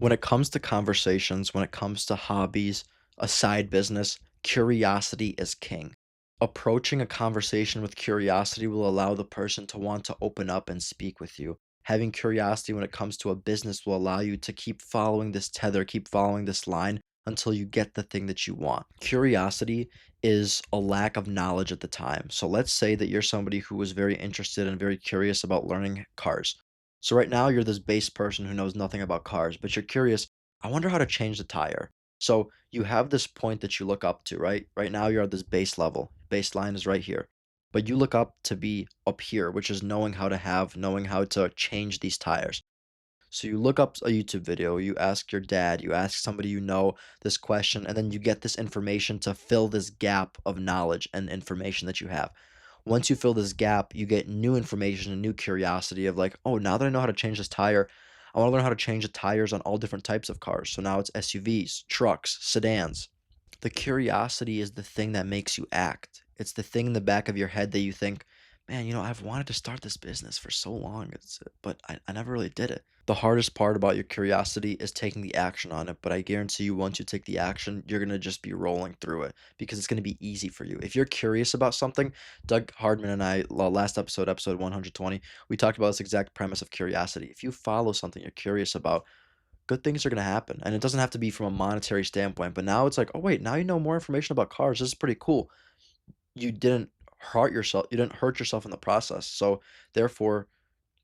When it comes to conversations, when it comes to hobbies, a side business, curiosity is king. Approaching a conversation with curiosity will allow the person to want to open up and speak with you. Having curiosity when it comes to a business will allow you to keep following this tether, keep following this line until you get the thing that you want. Curiosity is a lack of knowledge at the time. So let's say that you're somebody who was very interested and very curious about learning cars. So right now you're this base person who knows nothing about cars, but you're curious, I wonder how to change the tire. So you have this point that you look up to, right? Right now you're at this base level. Baseline is right here. But you look up to be up here, which is knowing how to change these tires. So you look up a YouTube video, you ask your dad, you ask somebody you know this question, and then you get this information to fill this gap of knowledge and information that you have. Once you fill this gap, you get new information and new curiosity of like, oh, now that I know how to change this tire, I want to learn how to change the tires on all different types of cars. So now it's SUVs, trucks, sedans. The curiosity is the thing that makes you act. It's the thing in the back of your head that you think, man, I've wanted to start this business for so long, but I never really did it. The hardest part about your curiosity is taking the action on it, but I guarantee you once you take the action, you're going to just be rolling through it because it's going to be easy for you. If you're curious about something, Doug Hardman and I, last episode, episode 120, we talked about this exact premise of curiosity. If you follow something you're curious about, good things are going to happen. And it doesn't have to be from a monetary standpoint, but now it's like, oh, wait, now you know more information about cars. This is pretty cool. You didn't hurt yourself. You didn't hurt yourself in the process. So therefore,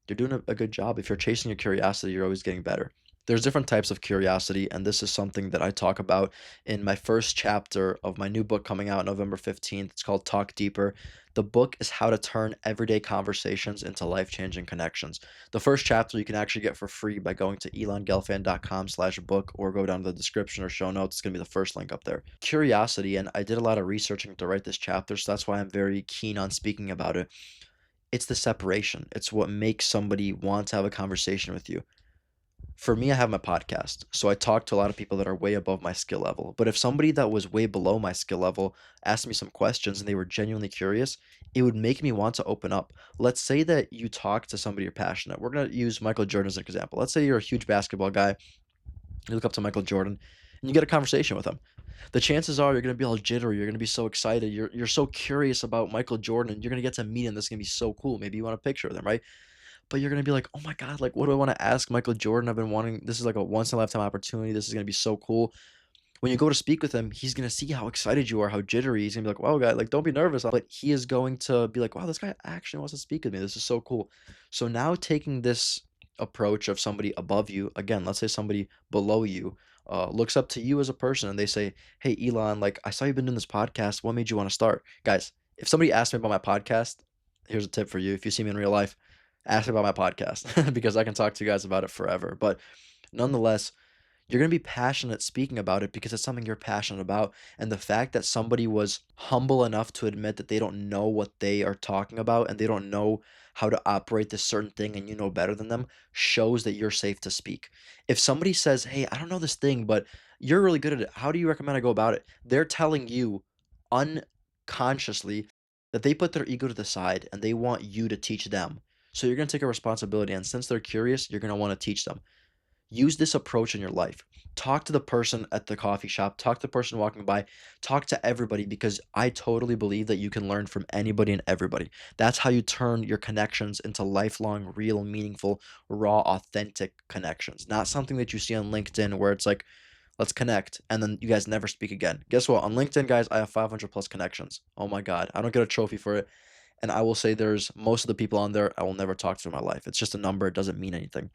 you're doing a good job. If you're chasing your curiosity, you're always getting better. There's different types of curiosity, and this is something that I talk about in my first chapter of my new book coming out November 15th. It's called Talk Deeper. The book is how to turn everyday conversations into life-changing connections. The first chapter you can actually get for free by going to elongelfand.com/book or go down to the description or show notes. It's going to be the first link up there. Curiosity, and I did a lot of researching to write this chapter, so that's why I'm very keen on speaking about it. It's the separation. It's what makes somebody want to have a conversation with you. For me, I have my podcast, so I talk to a lot of people that are way above my skill level. But if somebody that was way below my skill level asked me some questions and they were genuinely curious, it would make me want to open up. Let's say that you talk to somebody you're passionate. We're going to use Michael Jordan as an example. Let's say you're a huge basketball guy, you look up to Michael Jordan, and you get a conversation with him. The chances are you're going to be all jittery. You're going to be so excited. You're so curious about Michael Jordan, and you're going to get to meet him. This is going to be so cool. Maybe you want a picture of him, right? But you're gonna be like, "Oh my god, like, what do I wanna ask Michael Jordan? I've been wanting this is like a once in a lifetime opportunity. This is gonna be so cool." When you go to speak with him, he's gonna see how excited you are, how jittery. He's gonna be like, "Wow, guy, like, don't be nervous." But he is going to be like, "Wow, this guy actually wants to speak with me. This is so cool." So now taking this approach of somebody above you, again, let's say somebody below you, looks up to you as a person and they say, "Hey, Elon, like, I saw you've been doing this podcast. What made you wanna start?" Guys, if somebody asks me about my podcast, here's a tip for you. If you see me in real life, ask me about my podcast because I can talk to you guys about it forever. But nonetheless, you're going to be passionate speaking about it because it's something you're passionate about. And the fact that somebody was humble enough to admit that they don't know what they are talking about and they don't know how to operate this certain thing and you know better than them shows that you're safe to speak. If somebody says, "Hey, I don't know this thing, but you're really good at it. How do you recommend I go about it?" They're telling you unconsciously that they put their ego to the side and they want you to teach them. So you're going to take a responsibility. And since they're curious, you're going to want to teach them. Use this approach in your life. Talk to the person at the coffee shop, talk to the person walking by, talk to everybody because I totally believe that you can learn from anybody and everybody. That's how you turn your connections into lifelong, real, meaningful, raw, authentic connections. Not something that you see on LinkedIn where it's like, let's connect, and then you guys never speak again. Guess what? On LinkedIn, guys, I have 500 plus connections. Oh my God. I don't get a trophy for it. And I will say there's most of the people on there I will never talk to in my life. It's just a number. It doesn't mean anything.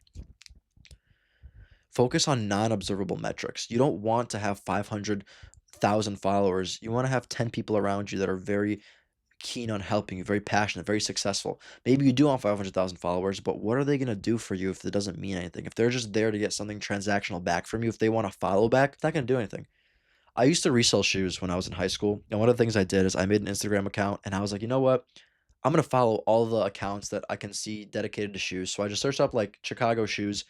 Focus on non-observable metrics. You don't want to have 500,000 followers. You want to have 10 people around you that are very keen on helping you, very passionate, very successful. Maybe you do want 500,000 followers, but what are they going to do for you if it doesn't mean anything? If they're just there to get something transactional back from you, if they want to follow back, it's not going to do anything. I used to resell shoes when I was in high school, and one of the things I did is I made an Instagram account, and I was like, you know what? I'm gonna follow all the accounts that I can see dedicated to shoes. So I just searched up like Chicago shoes,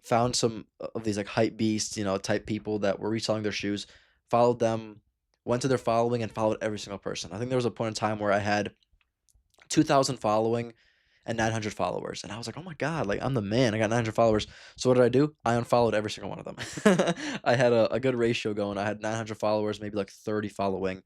found some of these like hype beasts, type people that were reselling their shoes, followed them, went to their following, and followed every single person. I think there was a point in time where I had 2,000 following, and 900 followers. And I was like, "Oh my god, like I'm the man. I got 900 followers." So what did I do? I unfollowed every single one of them. I had a good ratio going. I had 900 followers, maybe like 30 following.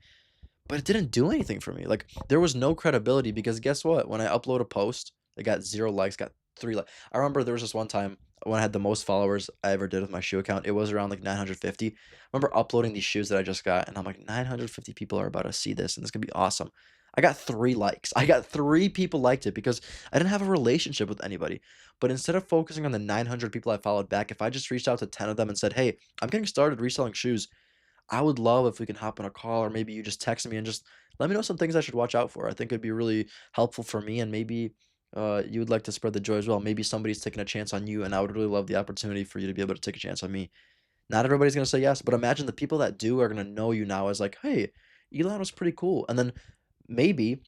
But it didn't do anything for me. Like, there was no credibility because guess what? When I upload a post, it got 0 likes, got 3 likes. I remember there was this one time when I had the most followers I ever did with my shoe account. It was around like 950. I remember uploading these shoes that I just got, and I'm like, 950 people are about to see this, and this gonna be awesome. I got 3 likes. I got 3 people liked it because I didn't have a relationship with anybody. But instead of focusing on the 900 people I followed back, if I just reached out to 10 of them and said, "Hey, I'm getting started reselling shoes. I would love if we can hop on a call, or maybe you just text me and just let me know some things I should watch out for." I think it'd be really helpful for me, and maybe you would like to spread the joy as well. Maybe somebody's taking a chance on you, and I would really love the opportunity for you to be able to take a chance on me. Not everybody's gonna say yes, but imagine the people that do are gonna know you now as like, hey, Elon was pretty cool. And then maybe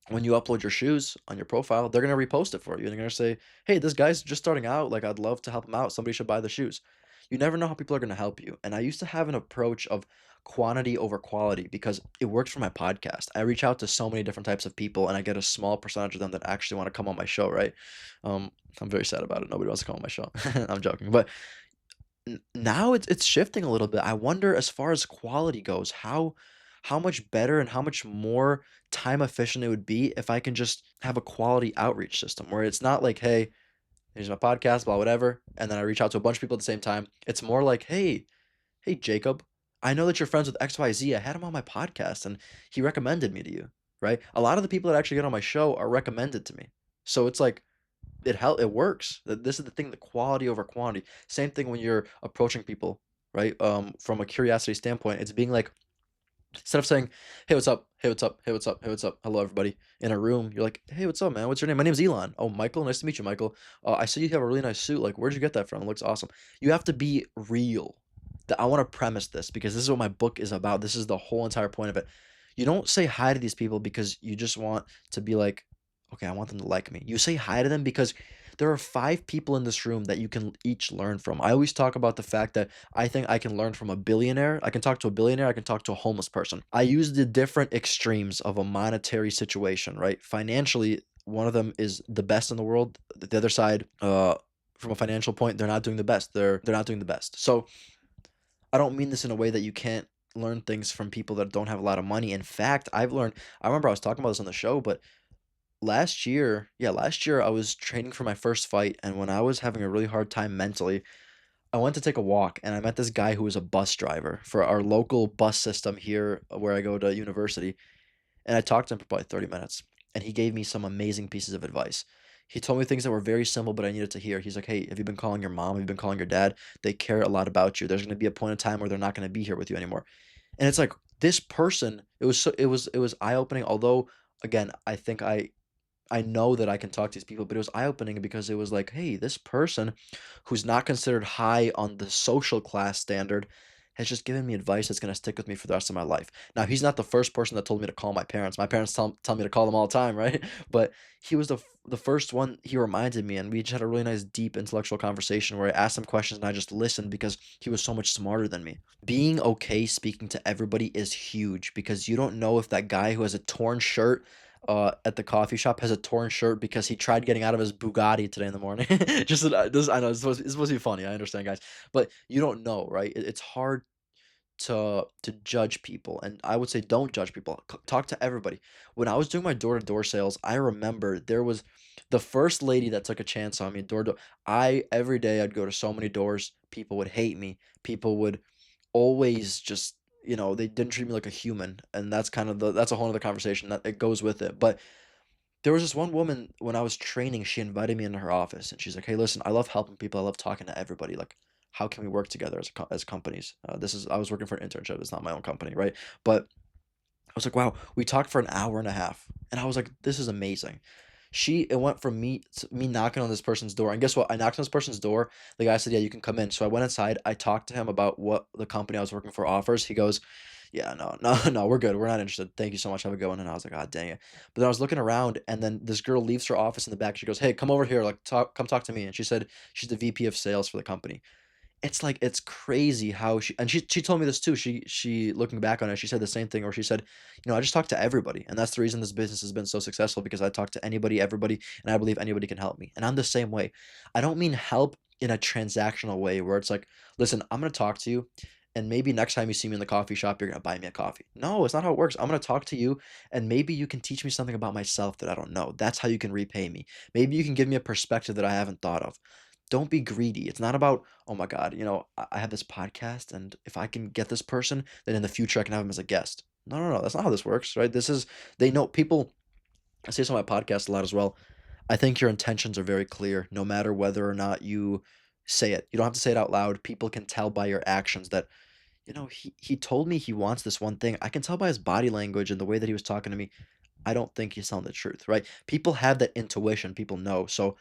when you upload your shoes on your profile, they're gonna repost it for you, and they're gonna say, "Hey, this guy's just starting out. Like, I'd love to help him out. Somebody should buy the shoes." You never know how people are gonna help you. And I used to have an approach of quantity over quality because it works for my podcast. I reach out to so many different types of people, and I get a small percentage of them that actually want to come on my show. Right? I'm very sad about it. Nobody wants to come on my show. I'm joking, but now it's shifting a little bit. I wonder as far as quality goes, how much better and how much more time efficient it would be if I can just have a quality outreach system where it's not like, "Hey, here's my podcast, blah, whatever," and then I reach out to a bunch of people at the same time. It's more like, hey, Jacob, I know that you're friends with XYZ. I had him on my podcast and he recommended me to you." Right? A lot of the people that actually get on my show are recommended to me. So it's like it works. This is the thing, the quality over quantity. Same thing when you're approaching people, right? From a curiosity standpoint, it's being like, instead of saying, "Hey, what's up? Hey, what's up? Hey, what's up? Hey, what's up? Hello, everybody." In a room, you're like, "Hey, what's up, man? What's your name?" "My name's Elon." "Oh, Michael. Nice to meet you, Michael. I see you have a really nice suit. Like, where'd you get that from? It looks awesome." You have to be real. I want to premise this because this is what my book is about. This is the whole entire point of it. You don't say hi to these people because you just want to be like, "Okay, I want them to like me." You say hi to them because there are 5 people in this room that you can each learn from. I always talk about the fact that I think I can learn from a billionaire. I can talk to a billionaire. I can talk to a homeless person. I use the different extremes of a monetary situation, right? Financially, one of them is the best in the world. The other side, from a financial point, they're not doing the best. They're not doing the best. So I don't mean this in a way that you can't learn things from people that don't have a lot of money. In fact, I've learned. I remember I was talking about this on the show, but last year I was training for my first fight, and when I was having a really hard time mentally, I went to take a walk, and I met this guy who was a bus driver for our local bus system here where I go to university, and I talked to him for probably 30 minutes, and he gave me some amazing pieces of advice. He told me things that were very simple, but I needed to hear. He's like, "Hey, have you been calling your mom? Have you been calling your dad? They care a lot about you. There's gonna be a point in time where they're not gonna be here with you anymore." And it's like this person, it was eye-opening. Although, again, I know that I can talk to these people, but it was eye-opening because it was like, hey, this person who's not considered high on the social class standard has just given me advice that's gonna stick with me for the rest of my life. Now, he's not the first person that told me to call my parents. My parents tell me to call them all the time, right? But he was the first one. He reminded me, and we just had a really nice, deep intellectual conversation where I asked him questions and I just listened because he was so much smarter than me. Being okay speaking to everybody is huge because you don't know if that guy who has a torn shirt at the coffee shop has a torn shirt because he tried getting out of his Bugatti today in the morning. Just this, I know it's supposed to be funny. I understand, guys, but you don't know, right? It's hard to judge people, and I would say don't judge people. Talk to everybody. When I was doing my door to door sales, I remember there was the first lady that took a chance on me door to door. I every day I'd go to so many doors. People would hate me. People would always just they didn't treat me like a human, and that's a whole other conversation that it goes with it. But there was this one woman when I was training, she invited me into her office and she's like, "Hey, listen, I love helping people. I love talking to everybody. Like, how can we work together as companies?" I was working for an internship. It's not my own company, right? But I was like, "Wow." We talked for an hour and a half, and I was like, "This is amazing." It went from me knocking on this person's door, and guess what? I knocked on this person's door. The guy said, "Yeah, you can come in." So I went inside. I talked to him about what the company I was working for offers. He goes, "Yeah, no, no, no, we're good. We're not interested. Thank you so much. Have a good one." And I was like, "God dang it." But then I was looking around, and then this girl leaves her office in the back. She goes, "Hey, come over here. Like, come talk to me." And she said she's the VP of sales for the company. It's like it's crazy how she told me this too. She looking back on it, she said the same thing where she said, "I just talk to everybody, and that's the reason this business has been so successful because I talk to anybody, everybody, and I believe anybody can help me." And I'm the same way. I don't mean help in a transactional way where it's like, "Listen, I'm gonna talk to you, and maybe next time you see me in the coffee shop, you're gonna buy me a coffee." No, it's not how it works. I'm gonna talk to you, and maybe you can teach me something about myself that I don't know. That's how you can repay me. Maybe you can give me a perspective that I haven't thought of. Don't be greedy. It's not about, oh my God, I have this podcast, and if I can get this person, then in the future I can have him as a guest. No, no, no. That's not how this works, right? They know people. I say this on my podcast a lot as well. I think your intentions are very clear, no matter whether or not you say it. You don't have to say it out loud. People can tell by your actions that, he told me he wants this one thing. I can tell by his body language and the way that he was talking to me. I don't think he's telling the truth, right? People have that intuition. People know. So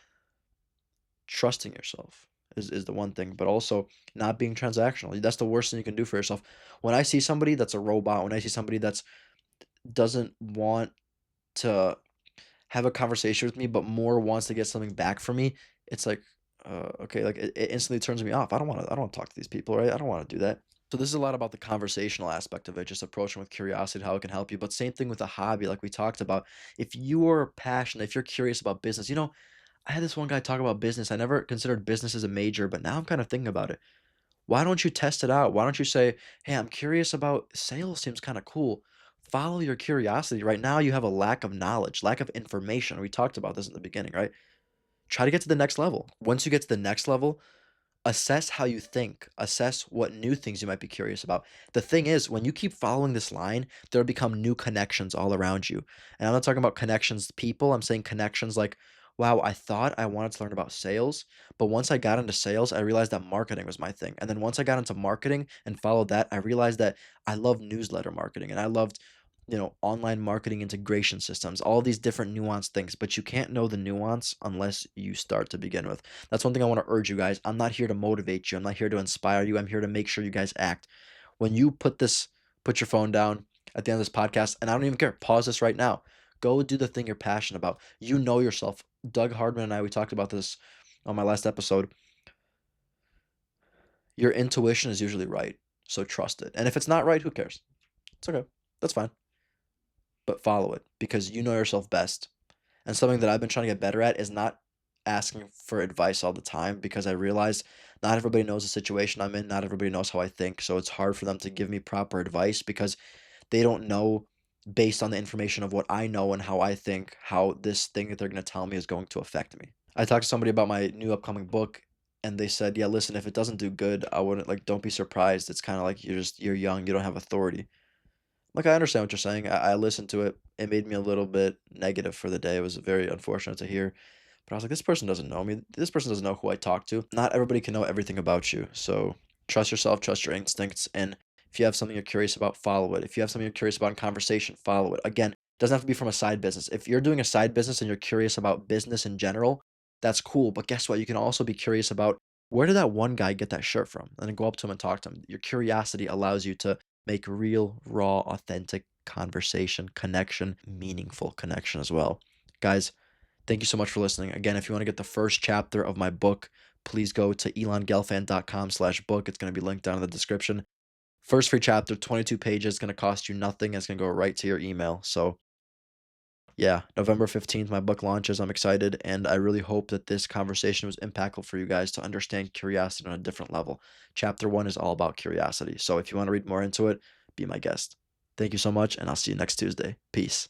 trusting yourself is the one thing, but also not being transactional. That's the worst thing you can do for yourself. When I see somebody that's a robot, when I see somebody that's doesn't want to have a conversation with me, but more wants to get something back from me, it's like, okay, like it instantly turns me off. I don't want to talk to these people, right? I don't want to do that. So this is a lot about the conversational aspect of it, just approaching with curiosity, how it can help you. But same thing with a hobby, like we talked about. If you are passionate, if you're curious about business, I had this one guy talk about business. I never considered business as a major, but now I'm kind of thinking about it. Why don't you test it out? Why don't you say, "Hey, I'm curious about sales seems kind of cool." Follow your curiosity. Right now you have a lack of knowledge, lack of information. We talked about this in the beginning, right? Try to get to the next level. Once you get to the next level, assess how you think. Assess what new things you might be curious about. The thing is, when you keep following this line, there'll become new connections all around you. And I'm not talking about connections to people. I'm saying connections like, wow, I thought I wanted to learn about sales, but once I got into sales, I realized that marketing was my thing. And then once I got into marketing and followed that, I realized that I love newsletter marketing and I loved, online marketing integration systems, all these different nuanced things, but you can't know the nuance unless you start to begin with. That's one thing I want to urge you guys. I'm not here to motivate you. I'm not here to inspire you. I'm here to make sure you guys act. When you put your phone down at the end of this podcast, and I don't even care, pause this right now. Go do the thing you're passionate about. You know yourself. Doug Hardman and I, we talked about this on my last episode. Your intuition is usually right. So trust it. And if it's not right, who cares? It's okay. That's fine. But follow it because you know yourself best. And something that I've been trying to get better at is not asking for advice all the time because I realize not everybody knows the situation I'm in, not everybody knows how I think, so it's hard for them to give me proper advice because they don't know based on the information of what I know and how I think how this thing that they're going to tell me is going to affect me. I talked to somebody about my new upcoming book and they said, "Yeah, listen, if it doesn't do good, I wouldn't like don't be surprised. It's kind of like you're young, you don't have authority." Like, I understand what you're saying. I listened to it. It made me a little bit negative for the day. It was very unfortunate to hear. But I was like, this person doesn't know me. This person doesn't know who I talk to. Not everybody can know everything about you. So trust yourself, trust your instincts. And if you have something you're curious about, follow it. If you have something you're curious about in conversation, follow it. Again, it doesn't have to be from a side business. If you're doing a side business and you're curious about business in general, that's cool. But guess what? You can also be curious about where did that one guy get that shirt from? And then go up to him and talk to him. Your curiosity allows you to make real, raw, authentic conversation, connection, meaningful connection as well. Guys, thank you so much for listening. Again, if you want to get the first chapter of my book, please go to elongelfand.com/book. It's going to be linked down in the description. First free chapter, 22 pages, going to cost you nothing. It's going to go right to your email. So, yeah, November 15th, my book launches. I'm excited, and I really hope that this conversation was impactful for you guys to understand curiosity on a different level. Chapter 1 is all about curiosity. So, if you want to read more into it, be my guest. Thank you so much, and I'll see you next Tuesday. Peace.